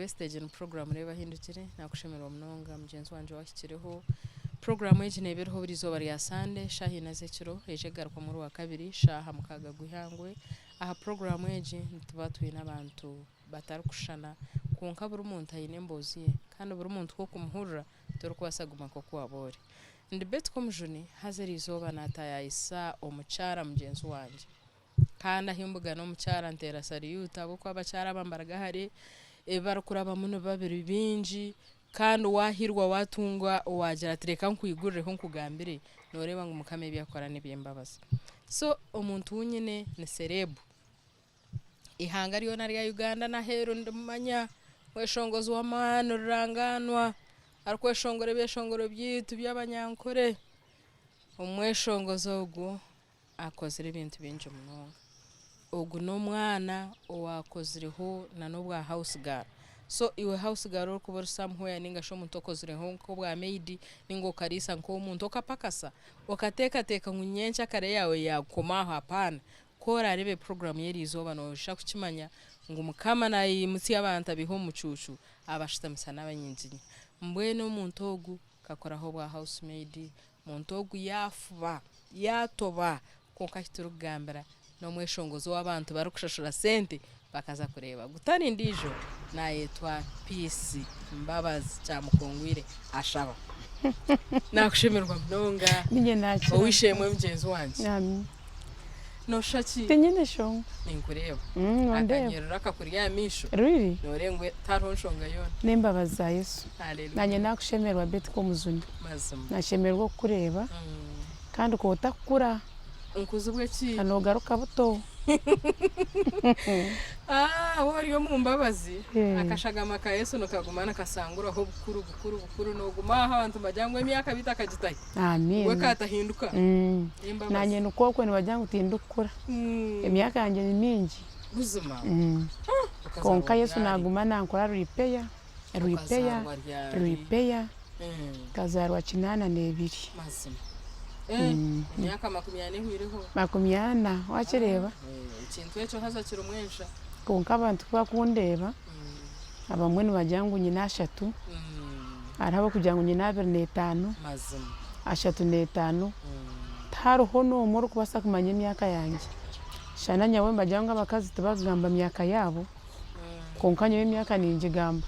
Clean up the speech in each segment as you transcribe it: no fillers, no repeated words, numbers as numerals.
wastage in program reba Ahindugire nakushimira mnonga mugenzi wanje washyikireho program y'iki nebereho buri zoba rya Sunday shahi na zekiro eje garuka muri wa kabiri shaha mukaga guhangwe aha program y'iki ntubatuye n'abantu batari kushana kunka buri muntu ayine mboziye kandi buri muntu ko kumuhurura dore ko wasaguma ko kwabore ndi bet Komujuni hazeri zoba nataya isa omucara mugenzi wanje kandi ahimbuga no mucara ntera sariyuta abo kwa bacara bambaraga hari barakuraba muno babiri binji kandi wahirwa watungwa wagira tereka nkuyigurire nko kugambire noreba ngo mukame byakora nibyembabaza so umuntu unyine ni serebu ihanga riyo nari ya Uganda na hero ndumanya weshongozi wa mano ruranganwa arkweshongore beshongoro byitu by'abanyankore umweshongozo ogwo akozire ibintu binje munonga ogwo no mwana owakozireho na nobwa house girl so iwe house girl ko bor somewhere ninga sho muntu okozireho ko bwa maid ningo karisa nko muntu okapakasa okateka teka ngunyencha kare yawe yakoma hapana kora arebe program yeri izoba no sha kukimanya ngo mukama nayi mutsi abantu abiho mucucu abashitamusa n'abanyinzinya mbwene umuntu ogu kakoraho bwa housemaid muntu ogu yafuba yatoba konkahituru gambara no mweshongozo w'abantu barukushashura sente bakaza kureba gutani ndijo na yetwa Peace Mbabazi Kyamukongwire ashaba nakushemerwa mnonga ninye nacho owishemwe mugenzi wanje amen no shaki tenyene shonga ninkureba ndeba akanyerura kakuriya misho really norengwe taronshonga yona nembabaza Yesu haleluya nanye nakushemerwa bet Komujuni mazima nashemerwa kureba kandi ko utakura unkuzubwe ki anogaruka buto wariyo mu Mbabazi akashagama ka Yesu no kagumana kasangura ho bukuru no guma abantu bajyangwe imyaka bitakagitaye amen we katahinduka nanye nuko kwe nibajyanga utindukura imyaka yanje ni mingi buzima konka Yesu nagumana ankora repair kazarwa 82 mazima myaka 40 hwiriho 40 wachereba ikintu echo haza kiro mwensha konka abantu bakundeba abamwe nibajyangu nyina 3 arabo kujangu nyina 25 mazima 35 taruho no umuru kubasa kumanya imyaka yanjye shana nyawe mbajyangu abakazi tubagamba myaka yabo konka nyawe imyaka ninjigamba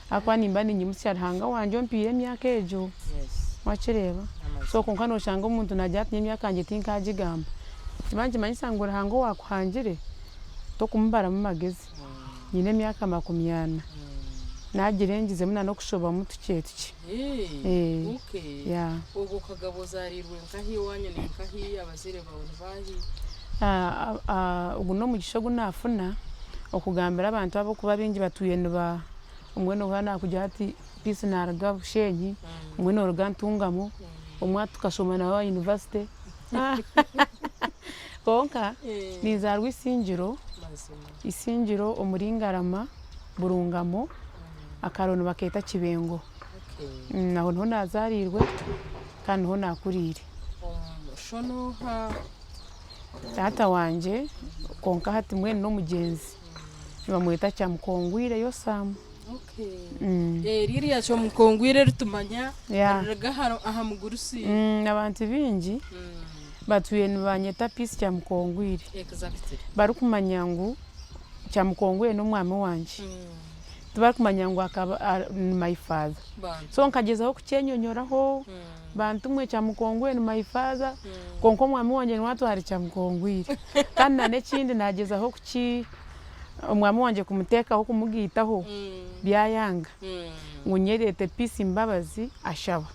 akwa nimba ni nyimusya hanga wanje mpire myaka ejo wachereba so konka no shanga umuntu najyatinye imyaka yanjye tinkajigamba imanje manyisangura hango wakuhangire to kumbara mu magezi nyine imyaka 20 nagirengize muna no kushoba mutu cyetuki okay ya ugo kagabo zarirwe nkahi wanye ni nkahi abazire bawe bahi ubu no mugishogo nafuna okugambira abantu abo kuba bingi batuye niba umwe no hana kujya ati Peace narga bushenyi umwe no rugantungamo umwa tukashoma na wa university konka nizarwa isingiro umuringarama burungamo akarono baketa kibengo naho nto nazarirwe kandi ho nakurire shono ha data wanje konka hati mwe no mugenzi bamwita Kyamukongwire yo Sam ririya Kyamukongwire rutumanya ragaharo aha mugurusi abantu bingi batuye nibanyeta Peace Kyamukongwire exactly barukumanya ngo Kyamukongwire no mwami wanje tubakumanya ngo akaba my father so nkagezaho kucyenyonyoraho bantu mwe Kyamukongwire ni my father konko mwami wanje ni watu hari Kyamukongwire kandi nane kindi nagezaho kuki umwami wanje kumutekaho kumugitaho byayanga ngo nyerete Peace Mbabazi ashaba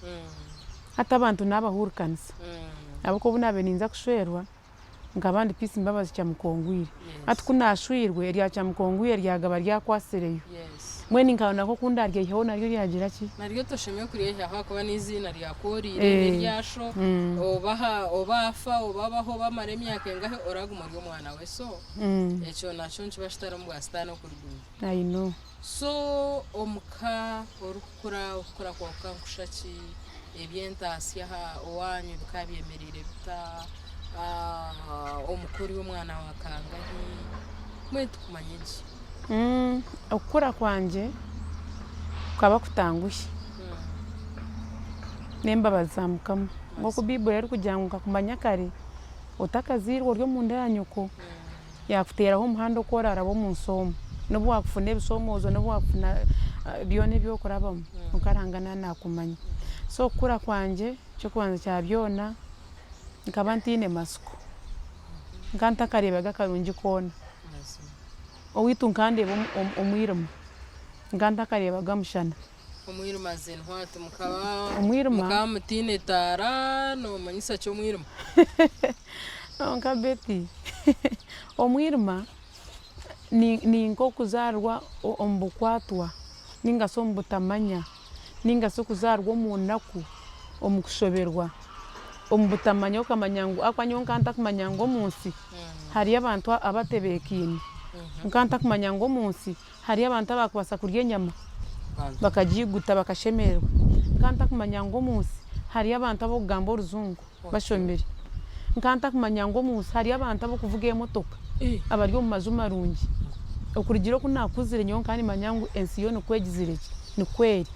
hata abantu nabahurukanisa abako bunabe ninza kushwerwa ngabandi Peace Mbabazi Kyamukongwire atukunashwirwe rya Kyamukongwire ryagaba rya kwasereyo mweni nkabona ko kundarye iho naryo ryagira ki naryo toshemye kuriye yaho kuba n'izina rya korire ryasho obabaho bamare imyaka engahe oraguma ryo mwana we so echo nacho nchibashitara mu bwastano kuruguma I know so omuka orukura kwa kankushaki ebyentasi aha owanyu bikabyemerire bita omukuri w'umwana wakangahi mwe tukumanyije okura kwanje kukaba kutangushye n'embabazi za mukama ngo ku Bible yari kugira ngo kakumanya kare utakazirwa ryo mu nda ya nyoko yakuteraho umuhanda ukorara bo mu nsomo n'ubwo wakufuna ebisomozo n'ubwo wakufuna byone byo kurabamo ukarangana nakumanya so kura kwanje cyo kubanza cya byona nkaba ntine masuko nkanta karebaga karungi kona owitu nkande omwirima nkanta karebaga mushana omwirima zenhwatu mukaba omwirima mutine tara no manyisa cyo omwirima nkabeti omwirima ni nko kuzarwa ombukwatwa ninga so mbutamanya ninga so kuzarwa mu naku omukushoberwa ombutamanya ukamanya ngo akwanyo nkanta kumanya ngo munsi hari abantu abatebekine nkanta kumanya ngo munsi hari abantu abakubasa kurya nyama bakajiguta bakashemerwa nkanta kumanya ngo munsi hari abantu abo kugamba uruzungu bashomere nkanta kumanya ngo munsi hari abantu abo kuvuga emotoka abaryo mu mazu marungi okurigiro ko nakuzire nyo kandi manyangu ensiyo no kwegizire ni kweri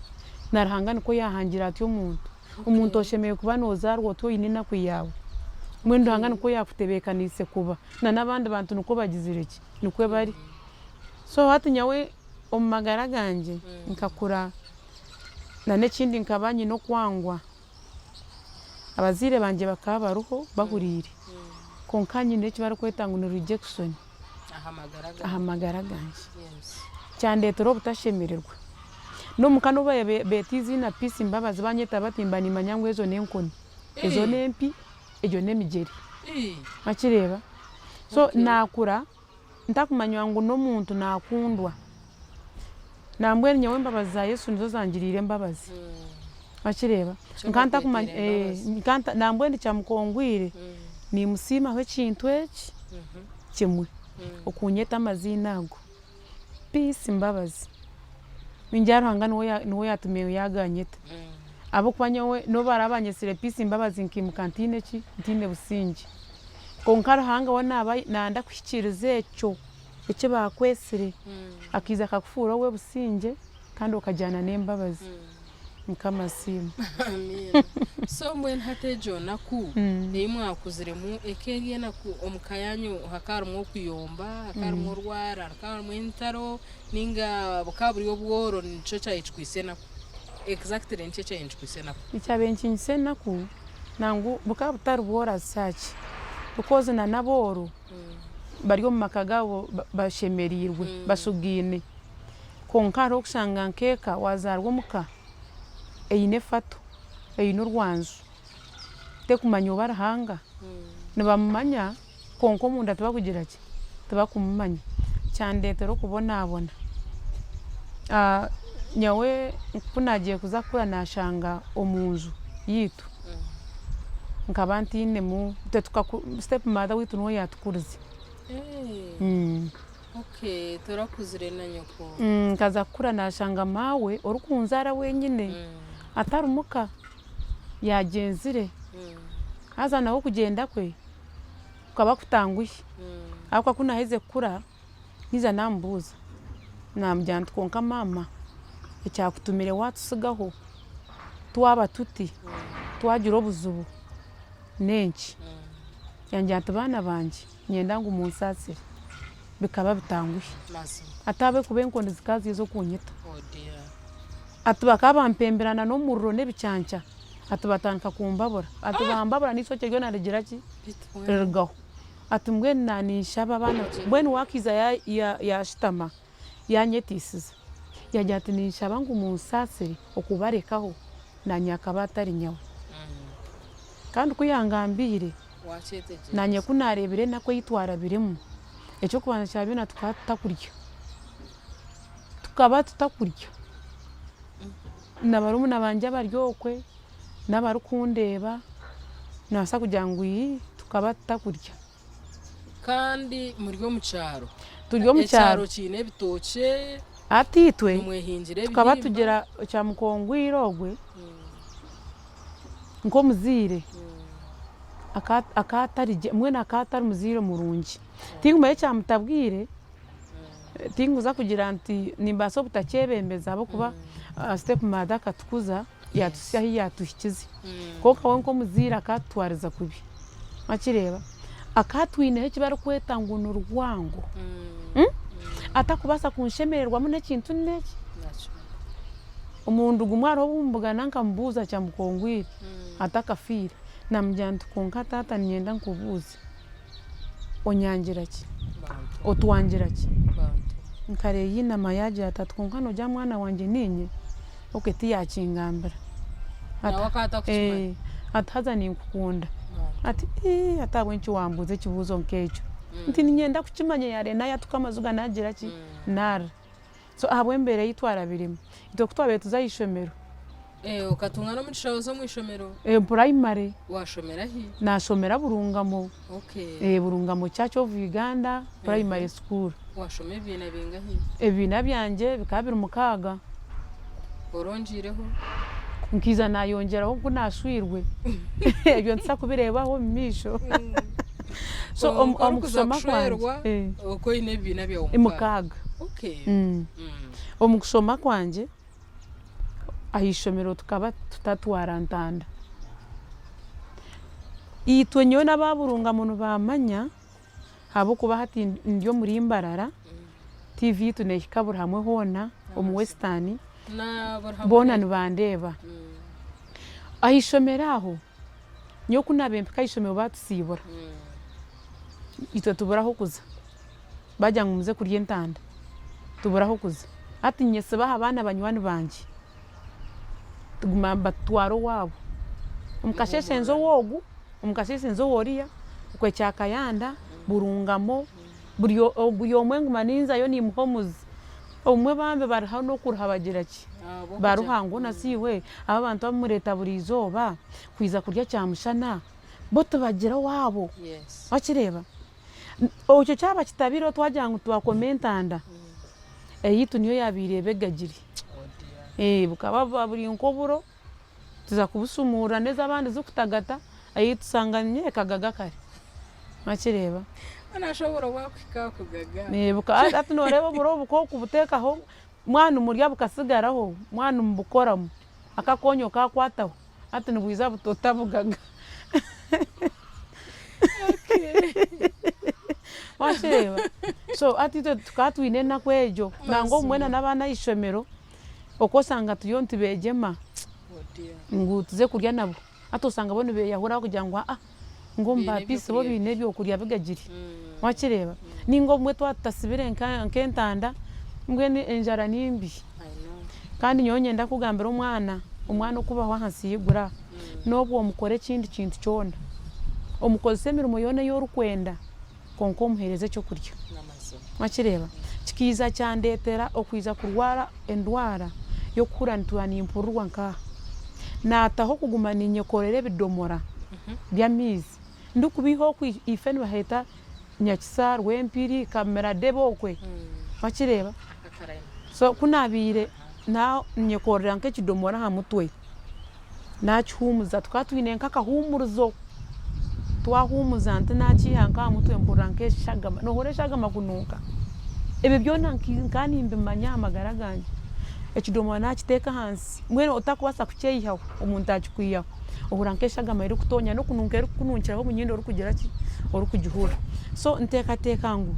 narahanga niko yahangira ati umuntu oshemeye kuba nozarwo to yinina kuyawe mwendo hanga niko yakutebekanise kuba na nabandi bantu niko bagizire ki niko bari so hati nyawe omagara ganje nkakura na nekindi nkabanyi no kwangwa abazire banje bakaba ruho bahurire konkanyi ndeki bari kwetanga no rejection ahamagara ganje cyande toro butashemererwa no mukano baye betizi na peace Mbabazi banyeta batimbani manyangu ezo nenkoni ezo nempi ejo nemigeri akireba so nakura ntakumanywa ngo no muntu nakundwa nambwe nyawe Mbabazi za Yesu nizo zangirire Mbabazi akireba nkanta kumanya nkanta nambwe ndi Kyamukongwire ni musima we kintu eki kimwe okunyeta amazina ago peace Mbabazi minjaro hanga no yatumeyo yaganyeta abo kwanyowe no barabanyesire peace Mbabazi nkimukantine ki ntine busingi konkara hanga wana nanda kwikirize echo ece bakwesire akiza kakufura we businge kandi okajana n'Embabazi nkamasimu so mwen hatejo naku nimwe akuziremu ekeriye naku omukayanyo hakarumwo kuyomba hakarumwo rwara hakarumwo intaro ninga bukaburi obworo nico cyayicwise naku exactly nico cyayicwise naku icyabenkinyise naku nangu bukabutari bwora sachi ukoze na naboro bariyo makagabo bashemerirwe basugine konkaro okushanga nkeka wazarwa muka eyine fato eyine urwanzu tekumanya barahanga nibamanya konko munda tubakugira ki tubakumanya cyandetero kubona nyawe kunagiye kuzakura nashanga omunzu yitu nkabantine mu tetuka step mother witu no yatukurize okay torakuzire na nyoko kaza kura nashanga mawe orukunzara wenyine atarumuka yagenzire haza naho kugenda kwe ukaba kutanguye akwa kunaheze kura niza nambuza namujyana konka mama icyakutumire watusigaho twaba tuti twagira obuzubu nenki yanjyata bana banje nyenda ngo umunsasire bikaba bitanguye atabe kube nkondo zikazi zo kunyita atubakaba mpemberana no murro nebicyanca atubatanka kumbabura atubambabura nisoke ryo naregira ki rgaho atumbwe nanisha babana bweni wakiza ya shitama yanyetisiza yajyata nisha bangu umunsasire okubarekaho nanyaka batari nyawe kandi kuyangambire nanye kunarebere nako yitwara biremu echo kubanza cyabyo natutakurya tukaba tutakurya nabarumu nabanje baryokwe nabarukundeba nasa kugira ngo tukaba tutakurya kandi muryo mucyaro turyo mucyaro kine bitoce atitwe mwehinjire tukaba tugera Kyamukongwire ogwe nko muzire akatari mwe nakatari muzire murungi tingumaye cyamutabwire tinguza kugira nti nimbaso butakyebembeza abo kuba step mother katukuza yatusya yatuhikize koka wonko muzira katwariza kubi makireba akatwine ekibaro kweta ngo n'urwango atakubasa kunshemererwa mune kintu neki umundu gumwaro bumbuga nanka mbuza Kyamukongwire atakafira namujyantu konka tata nyenda nkubuze onyangira ki otwangira ki nkare yina mayaje atatkonka no mwana wanje ninye oketi yakingambira ataza ninkukunda ati atabwe nchi wambuze kibuzo nkecho nti ninyenda kukimanya yare naye atukamazuga nagira ki nara so ahabwe mbere yitwara birimo ito kutwabe tuzayishomero ukatunga no mutishawo zo mwishomero primary washomera hi nashomera burungamo burungamo Church of Uganda primary school washome ibina binga hi ebina byanje bikabira mukaga oronjireho nkiza nayongeraho ko nashwirwe ebyo ntsa kubirebaho misho so omukusoma kwanje uko ine bina bya mukaga omukusoma kwanje ahishomero tukaba tutatwara ntanda itwe nyo nababurunga muntu bamanya habo kuba hati ndyo muri imbarara TV tunekabura hamwe hona omu western bona nibandeba ahishomeraho nyo kunabempe kayishomero batusibura itwe tuburaho kuza bajya ngumuze kuri entanda tuburaho kuza ati nyese baha abana banywani banje tuguma batwaro wabo umukasheshenzo wogu umukasheshenzo woriya kwe cyakayanda burungamo buriyo mwengu maninza yo ni muhomuzi umwe bambe baraho no kurhabagira ki baruhango nasiwe aba bantu bamureta burizoba kwiza kurya cyamushana boto bagira wabo bakireba ocyo cyaba kitabiro twajyangu twakomentanda eyitu niyo yabirebegagiri bukaba buri nkoburo tuza kubusumura neza abandi zukutagata ayitu sanganye kagaga kare makireba anashobora wakwika kugaga buka ati noreba buro buko kubutekaho mwana umurya bukasigaraho mwana umbukoramo akakonyo kakwataho ati nibwiza butota bugaga makireba so ati tukatwine nakwejo nango mwena nabana ishomero okosanga tuyonti bejema ngo tuze kurya nabo atosanga bone beyahura kugira ngo ngo mbapisi bo bine byo kurya bigagiri wakireba ningo mwe twatasibire nkentanda mbwe ni enjara nimbi kandi nyonye ndakugambira umwana ukubaho hasi yigura nobwo mukore kindi kintu cyona omukoze mirimo yone yorukwenda konko muhereze cyo kurya wakireba kikiza cyandetera okwiza kurwara endwara yo kurantura ni impurwa nka nataho kugumana inyekorere bidomora byamizi ndukubiho ku ifeni baheta nyakisar wempiri kamera debokwe bakireba so kunabire na nyekorera nke kidomora ha mutwe nacyumuza twatwine nkakahumuruzo twahumuza ante nakihanka ha mutwe mpuranke shagama no hore shagama kunuka ebe byona nkani mbimanya amagara ganje ekidomora nakiteka hansi mwene otakubasa kucyeyihaho umuntu akikwiyaho uburankeshaga mayiro kutonya no kununkera kununkiraho munyindo orukugera ki orukugihura so nteka ngo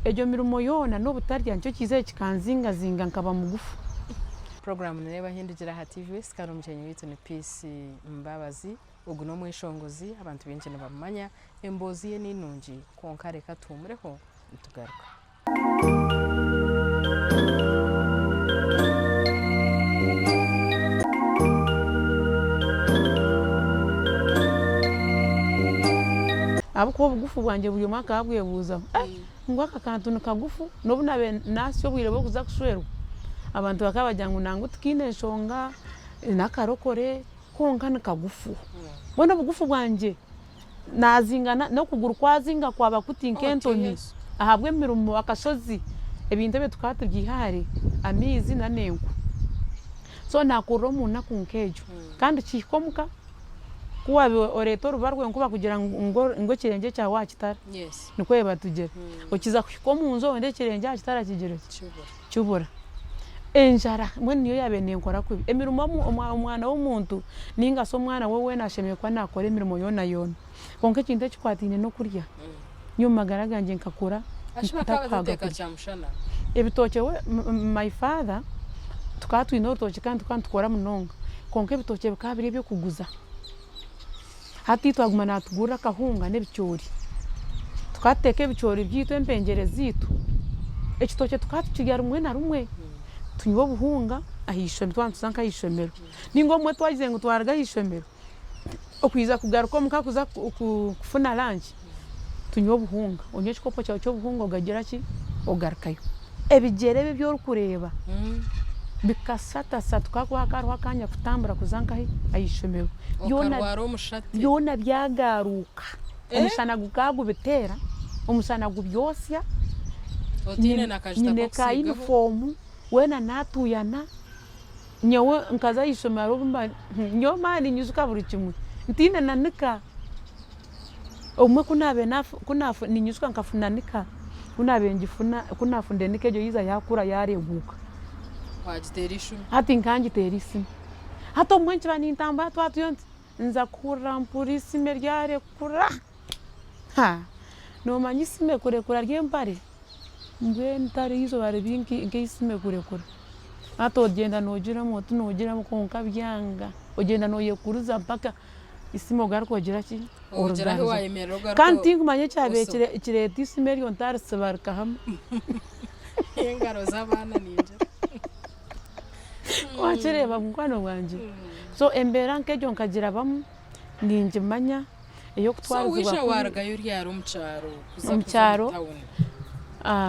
ejo mirimo yona no butarya ncyo kize kikanzinga zinga nkaba mugufu program nireba Ahindugire ha TV sikano mjenye witu ni Peace Mbabazi uguno mwishongozi abantu benshi nabamanya embozi ye ninungi konkare katumureho ntugaruka abuko bugufu bwanje buri mwaka abwebuza ngo akakantu kagufu nobu nabe nasyo bwire bwo kuza kushwerwa abantu bakabajyangu nangu tukine shonga nakarokore konka kagufu bona bugufu bwanje nazingana no kuguru kwazinga kwaba kutinkentoni ahabwe mirumo akasozi ebintu bye tukatubyihare amizi na nenku so nakuro muna kunkejo kandi kikomuka kuwa oreto rubarwe nkuba kugira ngo kirenge cya wakitara niko yebatugera ukiza kuko mu nzo wende kirenge akitara kigero cyubura enjara mwe niyo yabene nkora kubi emirimo umwana w'umuntu ninga so mwana wewe nashemeye kwa nakora emirimo yona konke kinde kikwatine no kurya nyuma garaganje nkakura ashaka bateka cyamushana ebitoke we my father tukatwina urutoke kandi tukora munonga konke ebitoke bikabiri byo kuguza hati twaguma natugura kahunga n'ebicyori tukateka ebicyori byitwe empengere zitu ekitoke tukatukigira rumwe na rumwe tunywa buhunga ahisho ntwantusanka yishomero ningo mwe twagize ngo twaraga yishomero okwiza kugaruka mukakuza kufuna lunch tunywa buhunga onye kikopo cyawe cyo buhunga ugagira ki ogarukayo ebigere byo kureba bikasata tukakwa karwa kanya kutambura kuzanka ayishomero yona byagaruka omusana gukagu bitera omusana gubyosya otine nakajita box uniform wena natuyana nyewe nkaza yishomero bumba nyoma ni nyuzuka buri kimwe ntine nanika omwe kunafu ni nyuzuka nkafunanika kunabe ngifuna kunafunde nikejo yiza yakura yareguka wagiterishu hati nkangi terisi hato mwenchi banintamba twatuyonze nza kurampurisi ryare kura ha no manyisime kura ryempare ngwe ntari hizo bare binki ngeisime kura hato ogenda nogira moto nogira mukonka byanga ogenda noye kuruza mpaka isimo garko gira ki orugara wayemero garko kandi ngumanye cyabekire kireti isime ryo ntarse barkahama engaro zabana ninje wacireba mukwana wanje so embera nkejo nkagira bamu ninje manya iyo kutwarizwa so wisha warga yuri yaro mcharo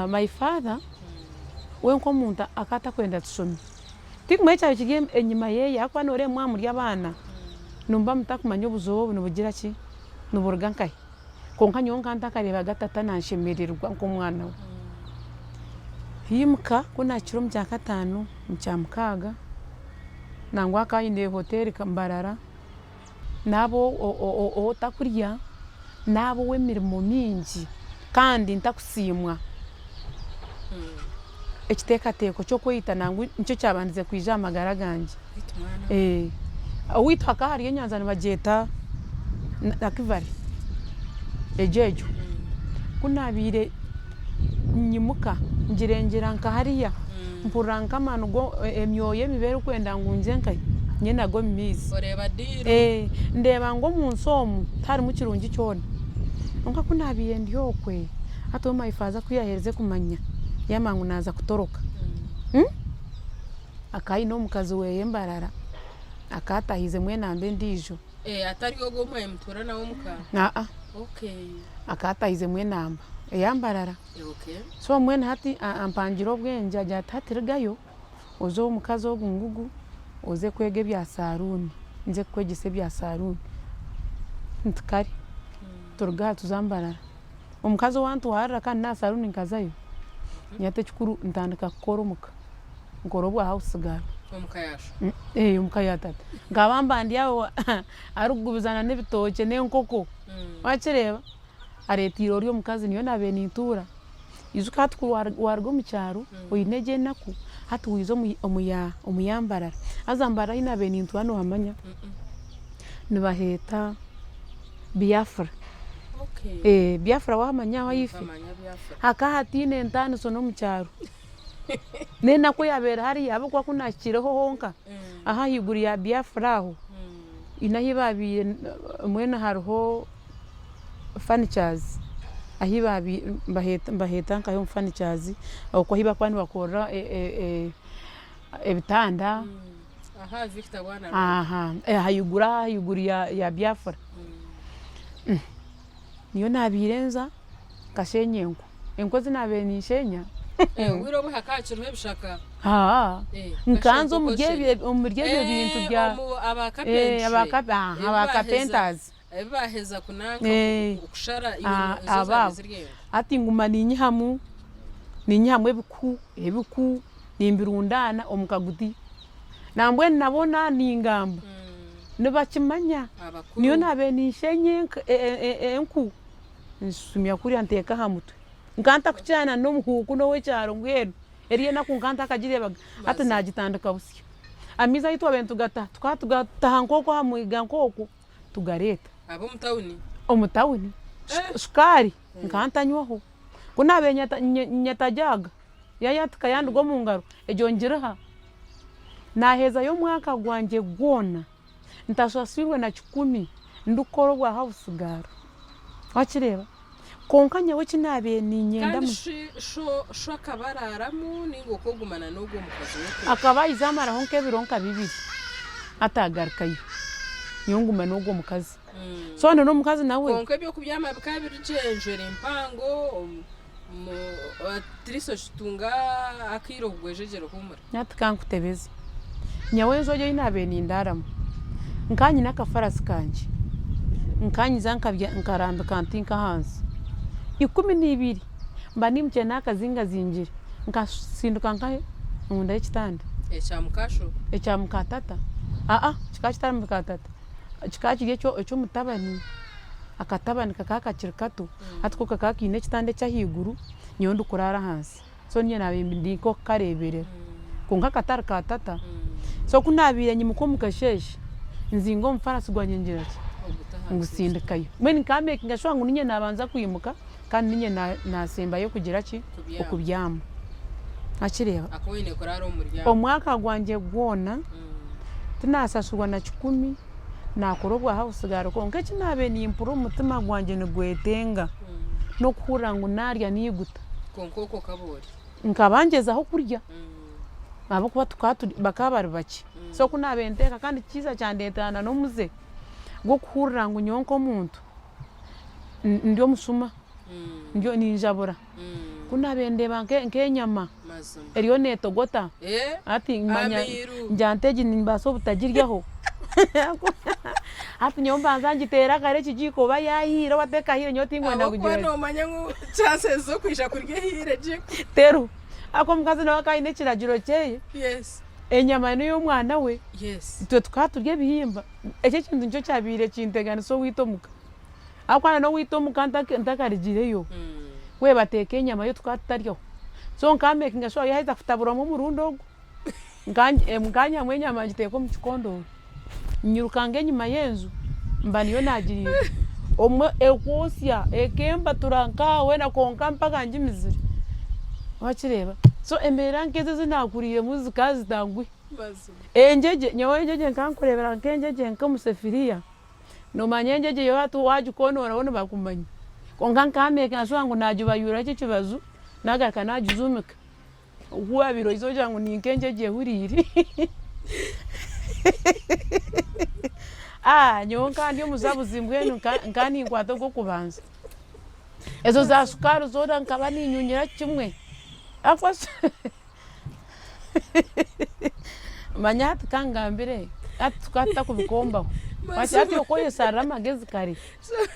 my father wenko muntu akata kwenda tusome tikumwe cyawe kigem enyuma ye yakwa nore mwamuri abana numba mutakumanya ubuzobo nubugira ki nuburgankai konka nyonka ntakareba gatata nanshemererwa nko mwana we himuka kuna kiro mya katanu mcyamukaga nangwa kayinde hotel kambarara nabo otakurya nabo wemirimo mingi kandi ntakusimwa ekitekateko cyo kwita nangwa nicyo cyabandize kwija amagara ganje witwa kahari yenyanza nibageta nakivari ejejo kunabire nyimuka ngirengera nkahariya mpuranka manu go emyoye mibere kwenda ngunje nkai nyena go mimizi oreba diro ndeba ngo munsomu tari mu kirungi cyone nka kunabiye ndiyokwe hato mayifaza kuyahereze kumanya yamangu naza kutoroka akayi no mukazi weye mbarara akatahize mwenambe ndijo atari go mwe mutura nawo muka okay akatahize mwenamba yambarara okay so mwene hati ampangiro bwenje ajatatirgayo ozo mukazi ogungugu oze kwege bya saruni nze kwegise bya saruni ntkari turga tuzambarara omukazi wantu warra kan na saruni nkazayo nyate chikuru ntandika kokoromuka ngorobwa house garo omukayasha omukayata ngabamba ndiyawo arugubizana nebitoke nenkoko wachireba aretiro ryo mukazi niyo nabe nitura izuka wargo mucyaro oyineje naku hati wizo omuyambarara azambara inabe nintu hano hamanya nibaheta Biafra Biafra wamanya wayifi akahatine ntano sono mucyaro nena ko yabera hari yabo kwa kunakireho honka aha higuri ya Biafra aho inahibabiye mwena hariho furnitures ahibabi baheta nkayo furnitures uko hiba kwani bakora ebitanda aha Victor wana hayiguri ya Biafra niyo nabirenza kashenyengo enkozi nabe nishenya wiro buhakaciro hebishaka nkanzo umurye bintu bya abakapenters baheza kunanga ukushara ibintu ati nguma ninyihamu ebiku nimbirundana omukagudi nambwe nabona ningamba nibakimanya niyo nabe nishenye enku nsumya kuri anteka hamutwe nkanta kucyana no muhuku no wecyaro ngwero eriye nakunkanta akagirebaga ati nagitandika busyo amiza yitwa bentu gata twatugataha nkoko hamuiga nkoko tugareta abo omutawuni sukari nkanta nywaho kunabe nyatajaga yayatka yandugo mu ngaro ejonjiraha naheza yo mwaka gwanje gwona ntaswasirwe na 10 ndukorobwa hausigaro wakireba konkanya we kinabe ni nyenda mu sho kabararamu ningo kogumana n'ubwo mukazi akaba izamara honke bironka bibiri atagarikayo nyunguma n'ubwo mukazi so no mukazi nawe konke byo kubyama bikabiri cenjere impango mu atriso shitunga akiro gwejejero kumura nyatikankutebeze nyawe nzoje inabe ni ndaramu nkanyi nakafarasi kanje nkanyi zankabya nkarambe kantinka hansi 12 mba nimche nakazinga zinjire nkasinduka nkahe ngunda y'ikitanda echa mukatata chikachitara mukatata chikachige cyo mutabani akatabani kakakachirikato atiko kakakine kitande cyahiguru nyondo kurara hansi so nye nabimbi ndiko kareberera kunga katara katata so kunabire nyimuko mukasheshe nzingo mfarasi gwanyenjira ngusindikayo mwe nikambe ngashwangu ninye nabanza kuyimuka kandi ninye nasemba yo kugira ki okubyama akireba akoyine kurara umuryango omwaka gwanje gwona tunasasurwa na 10 nakorobwa hausigaro konke kinabe ni impuro mutima gwanje nigwetenga no kurangu narya niguta konkoko kabori nkabangeza aho kurya abo kuba tukatu bakabari baki so kunabe nteka kandi kiza cyandetana no muze go kurangu nyonko muntu ndio musuma ndio ninjabura kunabe ndeba nkenyama eriyo netogota ati manya njanteji nimbaso butagiryaho ati nyomba nzangitera kare kijiko bayahira wateka hire nyoti ngwenda kugira no manya ngo chances zo kwisha kurya hire jiko teru ako mukazi nawe kayine kiragiro cyeye enyama niyo mwana we twe tukaturye bihimba eke kintu cyo cyabire kintegana so witomuka akwana no witomuka ndakarigireyo we bateke enyama yo tukataryo so nkame kingasho yahita kutabura mu murundo mkanya mwenya majiteko mu kikondo nyirukange nyuma yenzu mbaniyo nagirira omwe ekosya ekemba turanka we na konka mpaka njimizire wakireba so embera nkeze zinakuriye muzika zitangwi enjeje nyawenjeje nkankurebera nkenjeje nkamusefiriya no manyenjeje yo hatu waje konora wono bakumanya konka nkame kaswangu najubayura kikibazu nagaraka najuzumika uwa biro izo jangu ninkenjeje huriri nyonka ndio muzabuzimbwenu nkani ngwato go kubanza ezo za sukari zoda nkabani nyunyira kimwe afas manyat kangambire atukata kubikomba bashati okoye sarama gezi kare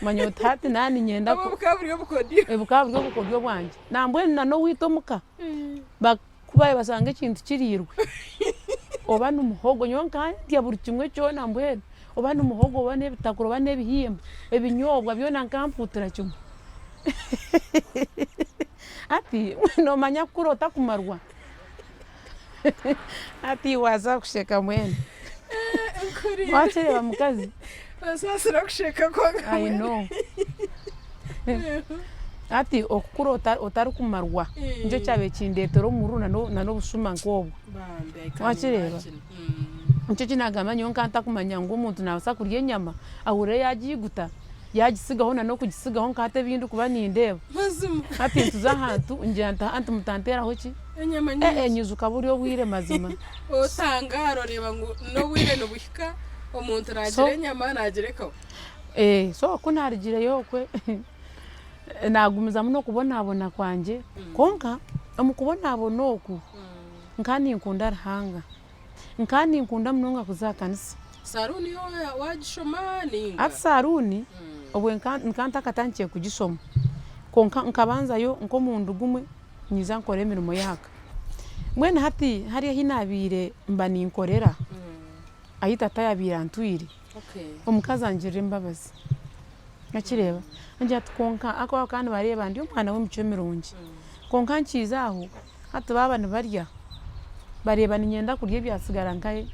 manyotati nani nyenda ko bukaburiyo bukodyo bwanje nambwe nano witomuka bakubaye basange kintu kirirwe oba numuhogo nyonka ndia buri kimwe cyo nambwe oba numuhogo bane bitakuro bane bihimba ebinyobwa byo nankamputira kimwe ati no manya kurota kumarwa ati waza kusheka mwene wachelewa mukazi sasa kusheka kwa I know ati okukurota otari kumarwa njo cyabe kindetero muruna no busuma nkobwo wachelewa ncho kinagama nyonka ntakumanya ngo umuntu nabasa kurya nyama ahure yagiguta yagisigaho no kugisigaho nkate bindu kuba nindeba mazima ati ntuza hantu njyanta antu mutantera hoki enyama nyinshi nyuzuka buriyo bwire mazima osangaro reba ngo no wire no buhika omuntu ragire nyama nagerekaho so kunarigire yokwe nagumiza muno kubona kwanje konka amukubona abonoku nkani nkunda rahanga nkani nkunda munonga kuzakanisa saruni yo wajishomani ati saruni obwe nkanta katankiye kugisoma konka nkabanza yo nko mundu gumwe nyiza nkore emirimo yaka mwene hati hariya hinabire mba ninkorera ahita tayabira ntwiri omukazi angirira Mbabazi nakireba anja tukonka ako kandi bareba ndi umwana w'imico mirungi konka nkiza aho hati baba nibarya bareba ninyenda kurya byasigara nkaye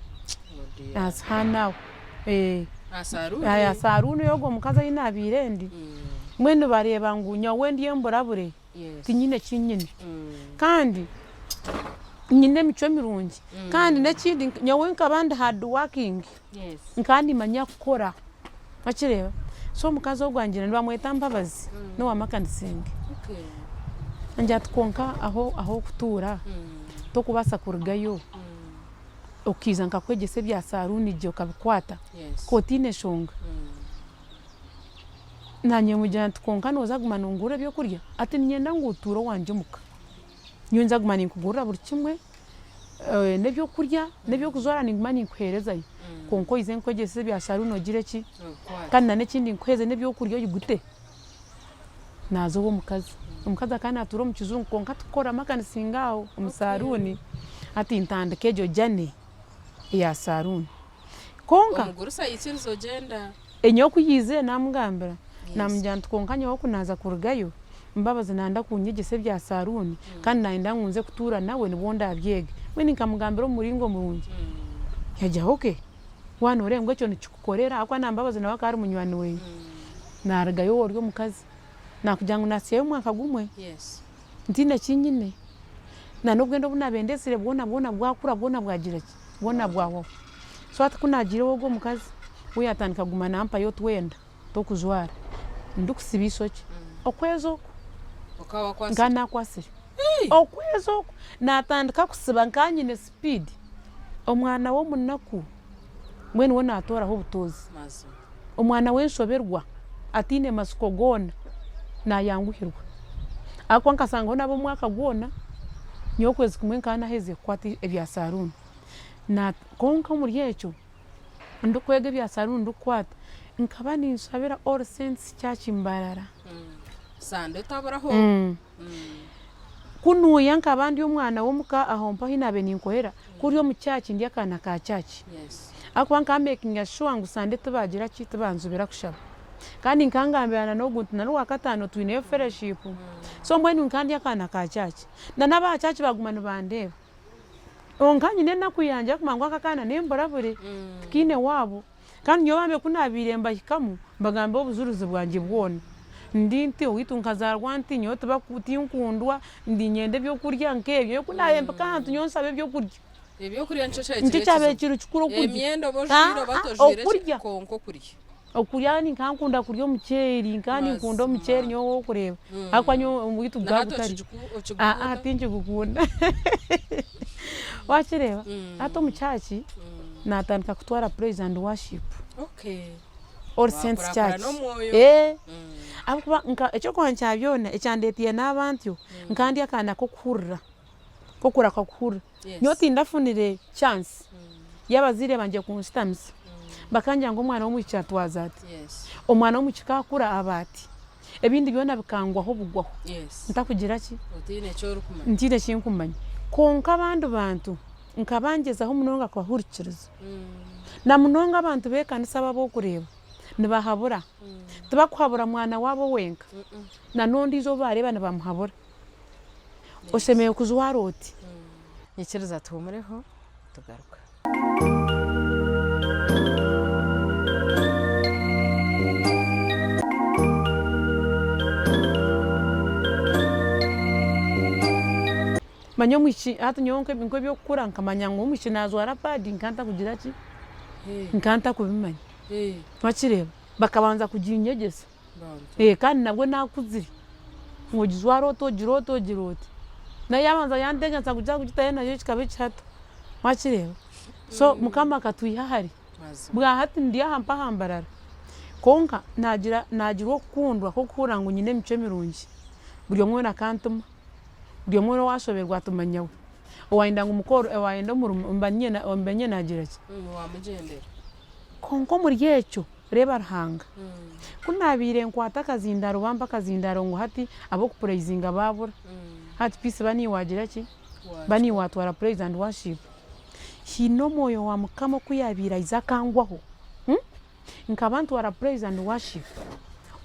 ashanawe asarunu yogo omukazi ayina abirendi mwene bareba ngunya wendi yemborabure tinyine kinyine kandi nyine mico mirungi kandi nakindi nyawe nkabandi hard working nkandi manya gukora bakireba so omukazi ogwangira nibamweta Mbabazi no wamakandisinge anja tukonka aho kutura tokubasa kurugayo okiza nkakwegese bya saruni je ukabikwata kotine shonga nanye mujana tukonka noza gumanungura byo kurya ati nyenda nguturo wanje muka nyonza gumani kugura buri kimwe nebyo kurya nebyo kuzora ningumani Omuheereza konko ize nkwegese bya saruni ogire ki kandi nane kindi nkweze nebyo kurya yigute nazo bo mukazi akana aturo mu kizungu konka tukora makanisingaho umusaruni ati ntandike jo jane ya saruni konka umugurusa yitsinzo genda enyo kuyize namugambira namujyana tukonkanya wo kunaza kurugayo Mbabazi nanda kunyegese bya saruni kandi naenda ngunze kutura nawe nibonda abyege we nikamugambira umuringo murungi yajya hoke wana urengwe cyo nikukorera akwa Mbabazi nawe akari munywani we naragayo woryo mukazi nakujyangu nasiye umwaka gumwe ndine kinyine na nubwendo bunabendesire bwona bwakura bwona bwagira ki bwona bwawo so atakunagire wogo mukazi we yatandika gumana ampa yo twenda tokuzwara ndukusibiso ki okwezo okawa kwasi ngana kwasi okwezo natandika kusiba nkanyine speed omwana wo munaku mwene wona atora ho butozi omwana wenshoberwa atine masuko gona na yanguhirwa akwa nkasanga nabo mwaka gwona nyokwezi kumwe nkana heze kwati ebya saruni na konka muri yecho ndukwege bya saruni ndukwata nkabani nsabira all sense cyakimbarara sande tabaraho kunu yanka abandi umwana wo muka ahompa hinabe ninkohera kuri yo mucyaki ndi akana ka cyaki akwa nka making sure ngo sande tubagira ki tubanzubira kushaba kandi nkangambirana no guntu na rwakatano twine fellowship so mbweni nkandi akana ka cyaki na naba cyaki bagumana bandeba onkanyi nena kuyanja kumangwa akana nemborabure kine wabo kandi nyobambe kunabiremba hikamu bagambe obuzuruzi bwanje bwona ndinti owitunkaza nti nyoto bakuti nkundwa ndi nyende byo kurya nkebyo kunayemba kandi nyonsabe byo kurya ebyo kurya nchabe kiru kikuru kurya emyendo bojiro batojire konko kurya okuryani nkankunda kurya omucheri nkani nkunda omucheri nyo kureba akwanyo mwitu bwagutari tinje gukunda wachireba ato muchachi natandika kutwara praise and worship all saints church akuba nka echo kwancha byona echandetiye nabantu nkandi akana kokura nyoti ndafunire chance yabazire banje kunstamisa bakanja ngo umwana wo mucyatwaza ati umwana wo mukikakura abati ebindi byona bikangwaho bugwaho ntakugira ki ntine kinkumanya konka bantu nkabangezaho munonga kwahurikiriza na munonga abantu bekanisa babo kureba nibahabura tubakuhabura mwana wabo wenka na nondi zo bareba nibamuhabura osemeye kuzwaroti nyikiriza tumureho tugaruka manyo mwichi hata nyonke binko byo kukura nkamanya ngo mwichi nazwara padi nkanta kugira ki nkanta kubimanya twakireba bakabanza kuginyegesa kandi nabwo nakuziri ngo gizwaro girote na yabanza yandenga kugira kugitaye nayo kikabe cyato twakireba so mukama katwiha hari bwa hati ndiya hampa hambarara konka nagira okukundwa kokura ngo nyine mice mirungi buri omwe nakantuma buri omwe washoberwa tumanyawe owainda ngo umukoro owainda mbanye nagira ki wamugendera konko muri yecho reba ruhanga kunabire nkwata kazindaro bamba kazindaro ngo hati abo ku praisinga babura hati peace bani wagira ki bani watwara praise and worship hino moyo wa mukama kuyabira izakangwaho nkabantu wara praise and worship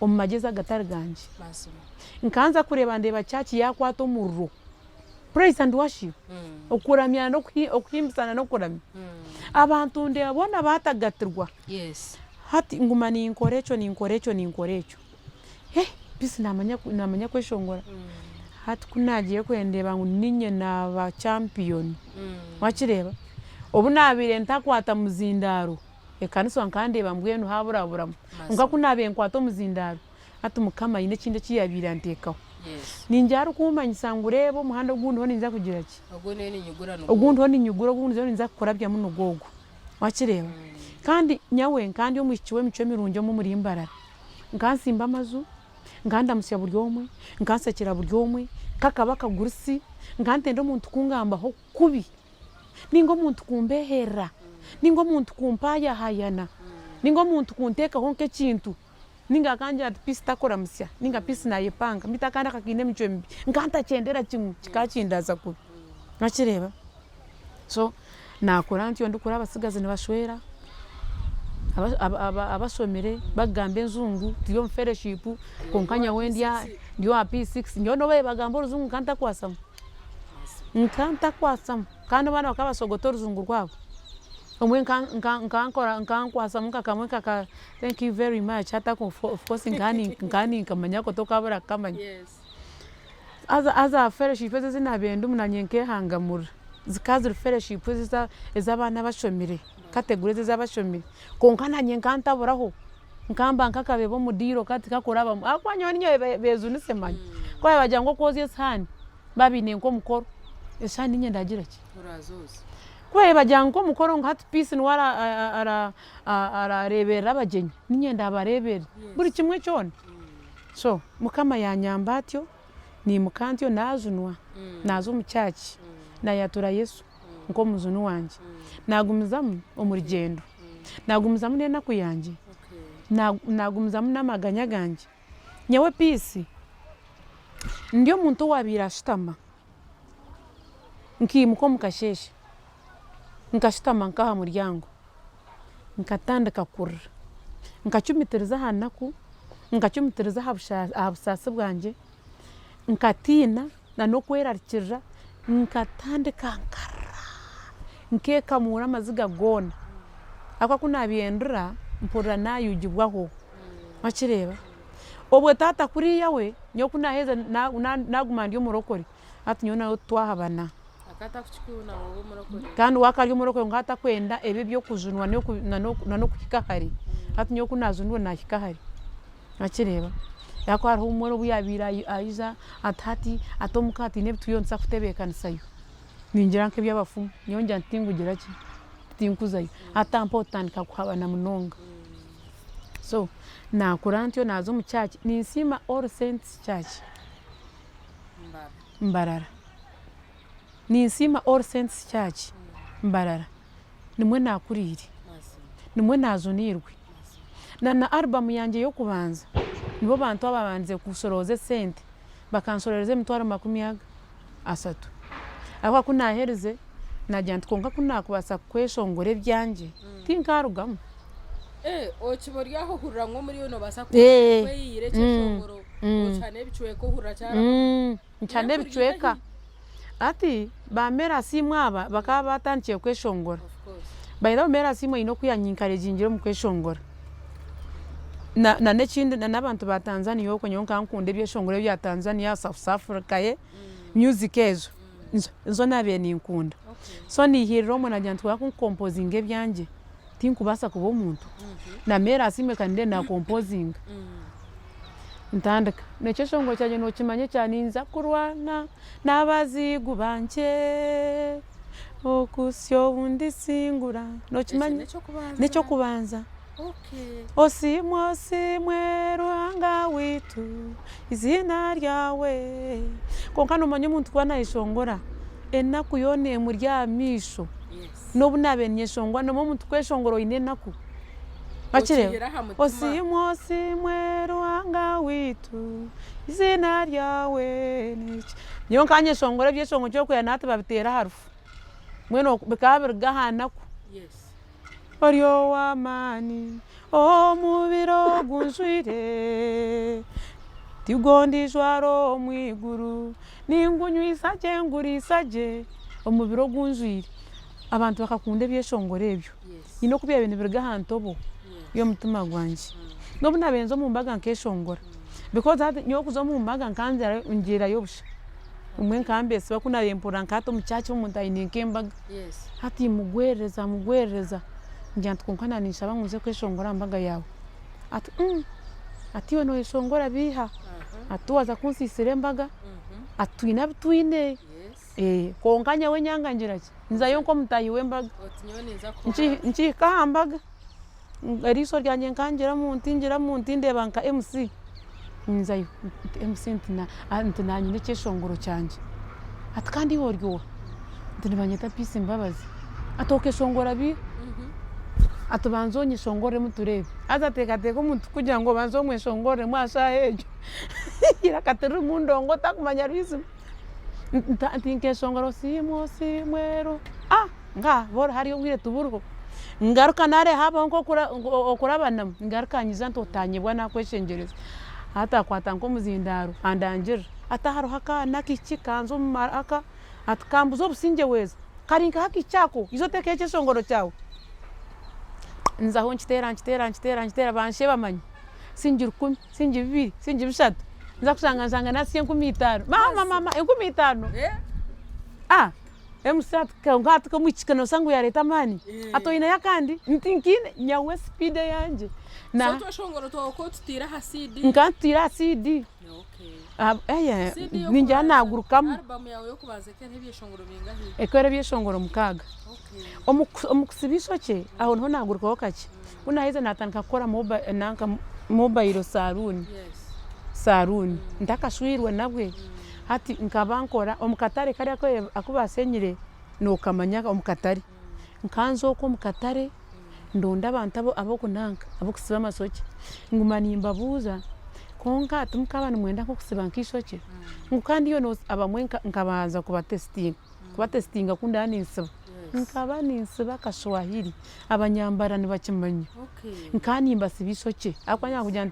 omumageza gatari ganje Mazima. nkanza kureba ndeba chachi yakwata omurro praise and worship okuramya no okuhimbisana no kuramya abantu ndebona batagatirwa Yes. hati nguma ni inkorecho bisi namanya kweshongora hati kunagiye kwendeba ngo ninye naba champion wakireba obu nabire ntakwata muzindaro ekanisa nkandeba mbwenu haburaburamo nga kunabe nkwata muzindaro hati mukama yine kinde kiyabira ntekaho ninjara kumanyisa ngurebo muhanda gundi ho ninza kugira ki ogundi ho ninyugura ogundi ho ninza kukorabya muno gogo wakireba kandi nyawe kandi omukiwe mico mirunjo mu murimbarara nkansimba amazu nganda musya buryomwe nkansekera buryomwe kakabaka gurusi nkantende omuntu kungambaho kubi ningo omuntu kumbehera ningo omuntu kumpaya hayana ningo omuntu kunteka honke kintu ninga kanja pisi takora musya ninga pisi nayepanga mitakanda kakine mico mbi nkanta cyendera kimwe kikakindaza kubi nakireba so nakora ntyo ndukura abasigaze ne bashwera abasomere bagambe nzungu tiyo mfellowship konkanya wendia ndio P6 ndio no bagamba uruzungu nkanta kwasam kandi bana bakabasogotora uruzungu rwabo omwe nkankwasa mukakamwe kaka thank you very much hata of course ngani kamanya ko tokabura kamanya aza fellowship zinabendu munanyenke hangamura zikazi fellowship ezabana bashomere kategorize z'abashomire konkana nyenkanta buraho nkamba nkakabebo mudiro kati kakoraba akwanya ninyo bezunise manya kwa bajango kozi esani babine nko mukoro esani nye ndagira ki urazoze kwa bajango mukoro ngati peace nwara ara rebera abagenyi ninye ndabarebera buri kimwe cyone so mukama yanyambatyo ni mukantyo nazunwa nazo mucyaki na yatura Yesu nko muzunu wanje nagumizamu omurigendo nagumizamu nena kuyanje nagumizamu namaganya ganje nyewe peace ndio muntu wabira shitama nkimuko mukasheshe nkashitama nkaha muryango nkatandika kurra nkacumitiriza hanaku nkacumitiriza habusasi bwanje nkatina no kwerarikirira nkatandika nkara nkeka mura maziga gona akwa kunabyendura mpura nayugibwaho makireba obwe tata kuri yawe nyo kunaheza nagumandi umurokori ati nyo nayo twahabana akata kuchikuna wowe murokori kandi wakari umurokori ngata kwenda ebe byo kujunwa no kukikahari ati nyo kunazunwa nakikahari makireba yakwa hari umuro buyabira ayiza atati atomukati ne tuyonsa kutebekana sayo ningira nke byabafumu nyonja ntingugira ki tinkuzayo atampo tandika kuhabana munonga so nakurantyo nazo mu church ninsima All Saints Church Mbarara ninsima All Saints Church Mbarara nimwe nakuriri nimwe nazunirwe na album yanje yo kubanza nibo bantu ababanze kusoroze sente bakansorereze mitwaro 30 akwa kunahereze najyantu konka kunakubasa kweshongore byanje tinkarugamo okiboryaho hurira nko muri yono basa kweyire cyeshongoro cyane bicuwe ko hurira cyara cyane bicuweka ati bamera simwaba bakaba batangiye kweshongora bayida mera simwe ino kuyanyinkare jingiro mu kweshongora na nekindi nabantu ba Tanzania yoko nyonka nkunde byeshongore bya Tanzania South Africa music ezo nzo nabe ninkunda so ni hiro mo najyantu wa composing ebyanje tinkubasa kubo muntu na mera simwe kande na composing ntandika nekeshongo cyaje no kimanye cyane inza kurwana nabazigu banje okusyo undi singura no kimanye necho kubanza okay osimwe ruhanga witu izina ryawe konka no manye muntu kwana ishongora enaku yone muryamisho no bunabenye shongwa no muntu kweshongoro ine naku bakire osimwe ruhanga witu izina ryawe niki nyo kanye shongora byeshongo cyo kuya nati babitera harufu mweno bikabirga hanaku yes Oryo wa mani omubiro gunjwire tigondijwaro mwiguru ningunywisaje ngurisaje omubiro gunjwire abantu bakakunda ebyeshongoro ebyo ino kubya ibintu biri ahantu obo y'omutima gwanje nobu nabenza mu mbaga nkeshongora because nyokuza mu mbaga nkanzira ngira yobusha umwe nkambese bakunarempura nkato muchachi umuntu ayinike mbaga hati mugwereza njyantu konkana nishaba nkuze kweshongora mbaga yawe ati we no eshongora biha atuwaza kunsisire mbaga atwina bitwine konkanya we nyangangira ki nzayo nko mutayi we mbaga nchi kahambaga ariso ryanje nkangira mu ntindeba nka MC nzayo MC ntina nyine cyeshongoro cyanje ati kandi woryo ndibanyeta Peace Mbabazi atoke shongora bi atubanzonye shongore muturebe azatekateka umuntu kugira ngo banzomwe shongore mwasha hejo irakatera mundongo takumanya rwizi ntinke shongoro simwero nga bora hari ubwire tuburgo ngaruka nare haba nko okurabana ngaruka nyiza ntotanyebwa nakweshengereza hata kwata nko muzindaro andangira ataharo haka nakiki kanzo maraka atkambuzo businge weza karinka haki cyako izotekeke shongoro cyawe nzaho nchitera banshe bamanyi singira 10 singira 2 singira 3 nza kusanga nasi 15 mama 15 emusat ngati ko muchikano sangu ya leta mani ato ina yakandi ntinkine nyawe speed yanje na so shongoro to ko tutira hasidi nkatira hasidi ninja nagurukamo album yawe yo kubazeke ntibiye shongoro bingahi ekore biye shongoro mukaga omukusibisho cye aho nho nagurukaho kake unaheze natanka kora mobile saruni ndakashwirwe nabwe hati nkabankora omukatare kari akubasenyire nokamanya omukatare nkanzo ko mukatare ndonda abantu abo kunanka abo kusiba masoke ngumani imbabuza konka tumukabana mwenda ko kusiba nkishoke ngukandi yo abamwe nkabanza kubatestinga kundani nsiba nkabani nsiba kashwahili abanyambara ni bakimanya nkani imbasibishoke akwanya kujya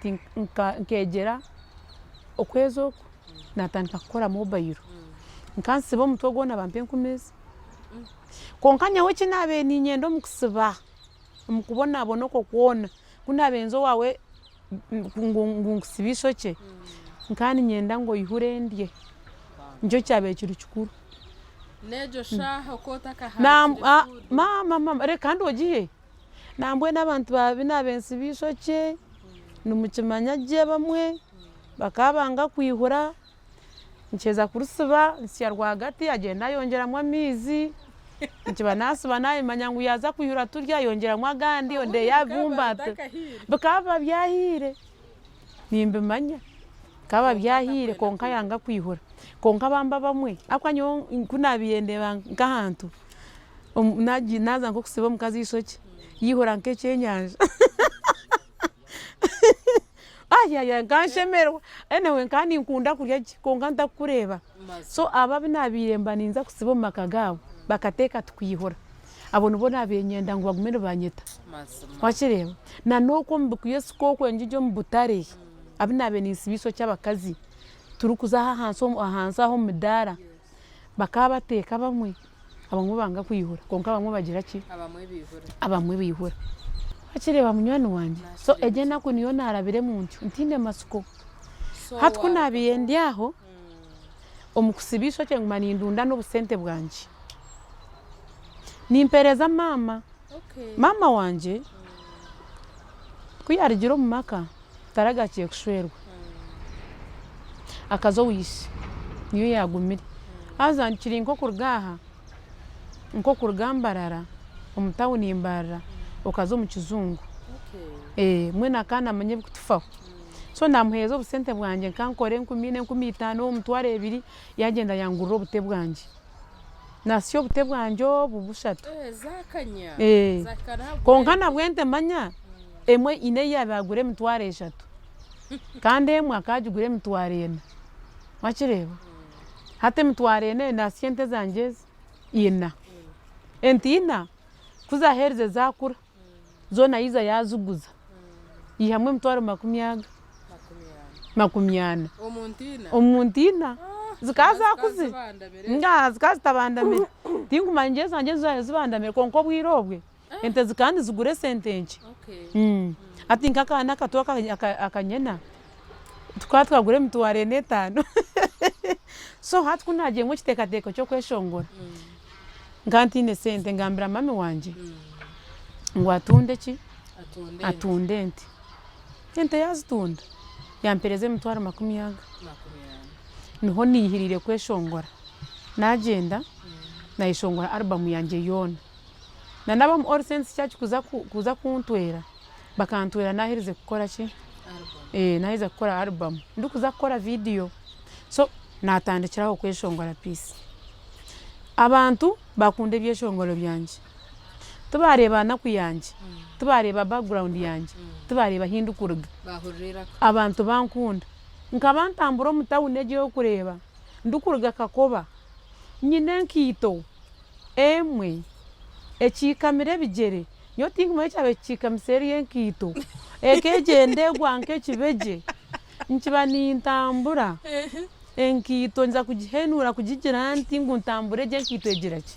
nkegera okwezo natandika kukora mobile nkansiba mutwe gona bampe nkumeza konkanya wechi nabe ni nyendo mukusiba mukubona abonoko kuona kunabenzo wawe ngusibisho cye nkani nyenda ngo ihurendye njo cyabe kiri cyukuru nejo shaho kotaka mama re kandi ogiye nambwe nabantu babi nabensibisho cye numukimanya je bamwe bakabanga kwihura ncheza kurusiba nsya rwagati agenda yongeramwa mizi nkiba nasiba naye manyangu yaza kuyura turya yongeramwa gandi onde yavumbata bakaba byahire nimbe manya kaba byahire konka yanga kwihura konka bamba bamwe akwanyo kunabiyende bangahantu naza ngo kusiba mukazi isoki yihura nke cyenyanja ya ganshemerwa enewe kandi nkunda kurya konka ndakureba so ababi nabiremba ninza kusiba makagabo bakateka twihora abone ubona abenyenda ngo bagumene banyeta wakireba na noko mbukuye sikoko njije mbutare abinabe nisibiso cy'abakazi turukuza hanso aho mudara bakabateka bamwe abamwe banga kwihura konka bamwe bagira ki abamwe bihura akireba munywani wanje so ejena ko niyo narabire muntu ntinde masuko hatko nabiyende aho omukusibisho cyo ngumani ndunda no busente bwanje nimpereza mama mama wanje kuyarigiro mu maka taragakiye kushwerwa akazo wishi niyo yagumire azankiri nko kurgaha nko kurgambarara omutawuni imbarara okazo mu kizungu mwena kana manye kutufaho so namuhezo busente bwanje kankore 10,15 omutware 2 yagenda yangurura obute bwanje nasyo obute bwanje bubushatu zakanya konkana bwente manya emwe ine yabagure mitware 3 kandi emwe akajugure mitware 4 wakireba hate mitware 4 nasyente zanje ina entina kuzahereze zakura zona iza yazuguza ihamwe mutwaro 20 makumyana omuntina zikaza kuzi zikaza tabandamira tinkumanje zanje zayo zibandamira konko bwirobwe ente zikandi zigure sentenje ati nkakana katoka akanyena twagure mutware netano so hati kunaje ngo kitekateko cyo kweshongora ngantine sente ngambira mami wanje ngo atunde ente yazitunda yampereze mutwara 20 niho nihirire kweshongora nagenda nayishongora album yanje yona nanaba mu Orsense cyacu kuza kuntwera bakantwera nahirize gukora ki nahirize gukora album ndukuza gukora video so natandikiraho kweshongora peace abantu bakunde byeshongoro byanje tubareba nakuyanje tubareba background yanje tubareba hindukuruga abantu bankunda nkabantambura mutawune giyo kureba ndukuruga kakoba nyine nkito emwe ekikamire bigere nyo tingumwe cyabe kikamseri yenkito ekegende gwanke kibeje nkiba nintambura enkito nza kugihenura kugigira nti nguntambure je nkito egira ki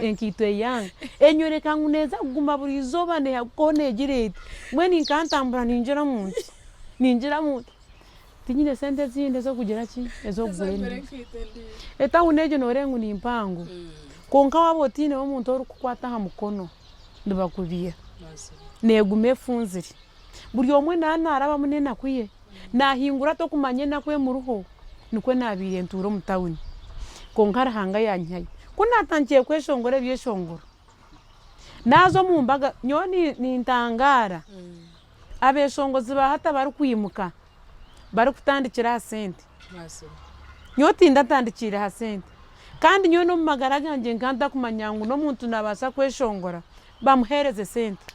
enkito yang enyoreka nguneza kuguma buri zoba ne yakone girete mweni nkantambura ninjira mu tinyine sente zinde zo kugira ki ezo gwene eta uneje norengu ni impango konka wabotine wo muntu ori kukwata ha mukono ndibakubiye negume funziri buri omwe naraba munena kuye nahingura to kumanye nakwe mu ruho nikwe nabire nturo mutawuni konkara hanga yanyaye kunatangiye kweshongore byeshongoro nazo mu mbaga nyoni nintangara abeshongozi bahata bari kwimuka bari kutandikira sente nyoti ndatandikira ha sente kandi nyo no magara ganje nkanda kumanyangu no muntu nabasa kweshongora bamuhereze sente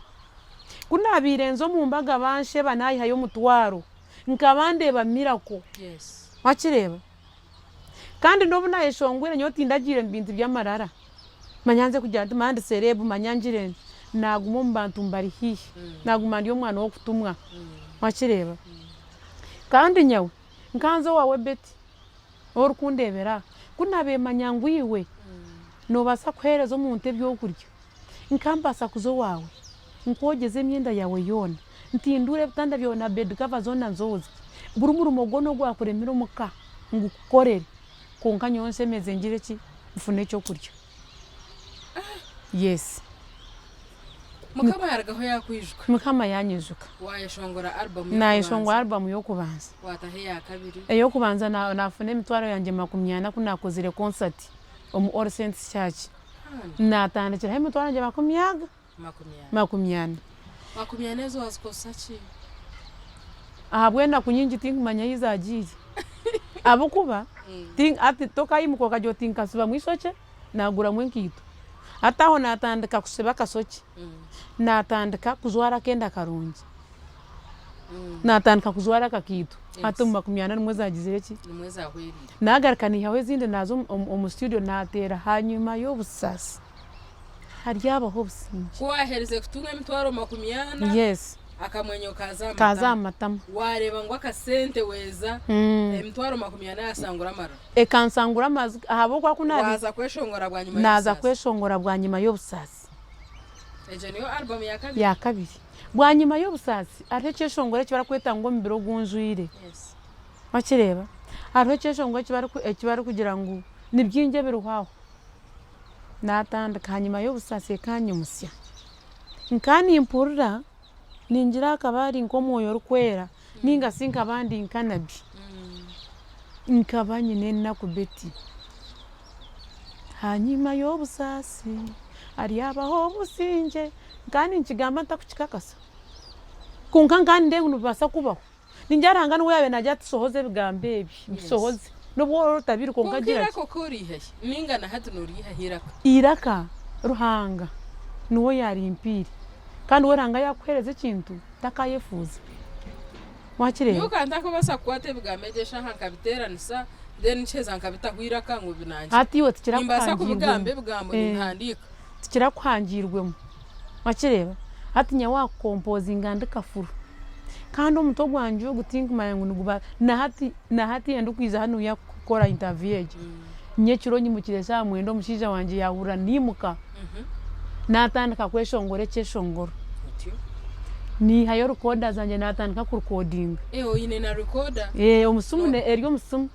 kunabirenzo mu mbaga banshe banayi hayo mutwaro nkabande bamirako wakireba kandi nobu nayeshongwire nyoti ndagire mbintu byamarara manyanze kujya mande serebu manyangire nagumo mbantu mbari hihi naguma ndiyo mwana wo kutumwa wakireba kandi nyawe nkanzo wawe beti orukundebera kunabe manyangu iwe no basa kwereza omuntu ebyo kurya nkambasa kuzo wawe nkogeze myenda yawe yona ntindure bitanda byona bed cover zona nzozi burumuru mogono gwa kuremira umuka ngukorere konka nyonse meze ngire ki mfune cyo kurya yes mukama yaragaho yakwijwe mukama yanyijuka wayeshongora album nayeshongora album yo kubanza watahe ya kabiri eyo kubanza nafune mitwaro yanjye 20 kunakozire concert omu Orsense Church natandikira he mitwaro yanjye 20 zo wazikosachi ahabwenda kunyingi tingumanya yizagiri abukuba ting ati toka imuko kajo tinkasuba mwisoche nagura mwenkito ataho natandika kuseba kasochi natandika kuzwara kenda karungi natandika kuzwara kakitu hata 20 mwezi agizire ki mwezi ahwiri nagarikani yawe zinde nazo mu studio natera hanyuma yo busasi hari yabaho businji kwahereze kutunga mitwaro 20 yes akamwenyo kaza matama wareba ngo akasente weza mitwaro 20 yasangura mara ekansangura mazi ahabo kwa kunabi waza kweshongora bwa nyuma naza kweshongora bwa nyuma yo busasi eje niyo album ya kabiri bwa nyuma yo busasi arecheshongore kibara kweta ngo mbiro gunjwire yes wakireba arecheshongore kibara kugira ngo nibyinge biruhaho natandika hanyuma yo busasi kanyimusya nkani impurura ninjira akabari nkomoyo rukwera ninga sinka bandi nkanabi nkabanye nena kubeti hanyuma yo busasi ari abaho businje kandi nkigamba ntakukikakasa kunkangani ndengu nubasa kubaho ninjaranga nwe yabe najya tusohoze bigambe bisohoze nubwo tabiri konkagira ko korihe ninga na hatu noriha iraka ruhanga nuwo yari impiri kandi weranga yakwereze kintu takayefuza wakireba yuko ndako basa kwate bigamejesha hankabiteranisa then cheza nkabitahwira kangu binanje ati yo tikira imbasa kubigambe bigambo ntandika tikira kwangirwemo wakireba ati nya wa composing andika furu kandi omuto gwanje gutinkumanya ngu niguba nahati yenda kwiza hano yakukora interview egi nyekiro nyimukire saa 9 omushiija wanje yahura nimuka natandika kweshongora ekyeshongoro nihayo recorder zanje natandika kurecording oyine na recorder omusumu eryo omusumu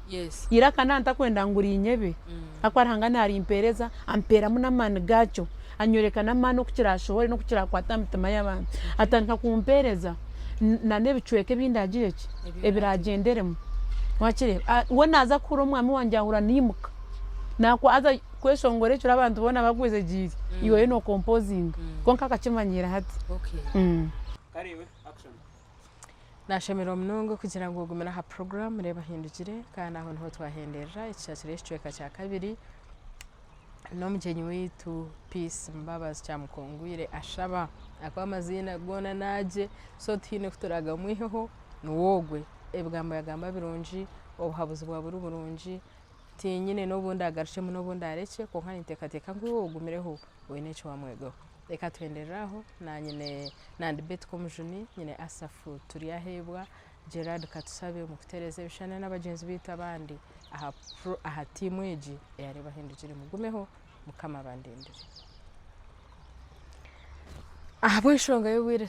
iraka ntakwenda nguri inyebe akwarahangana ari impereza amperamu n'amani gacho anyoreka n'amani okukira ashobore no kukira kwata mitima y'abantu atandika kumpereza na nebicweke bindagire ki ebiragenderemo wakire wonaza kuro mwami wanje ahura nimuka nako aza kweshongore cyo abantu bona bagwize jiri iwe no composing konka kakimanyira hati Kariwe, action. Nashemera omunongo kugira ngo gumira ha program reba Ahindugire kandi aho niho twahendeja icyacire icweka cya kabiri n'omugenyi witu Peace Mbabazi Kyamukongwire ashaba akwa amazina gona naje so tine kuturaga mwiheho nuwogwe ebigambo yagamba birungi obuhabuzi bwa buri burungi tinyine n'obundi agarishemo n'obundi areke ko nkani tekateka ngo ogumireho wene cyo wamwego reka twenderaho na nyine nandi bet Komujuni nyine asafu turi ahebwa Gerard Katusabe mu kutereza bishana n'abagenzi bita abandi aha timu eji yareba Ahindugire mugumeho mukama bandendere aha bwishonga yo wire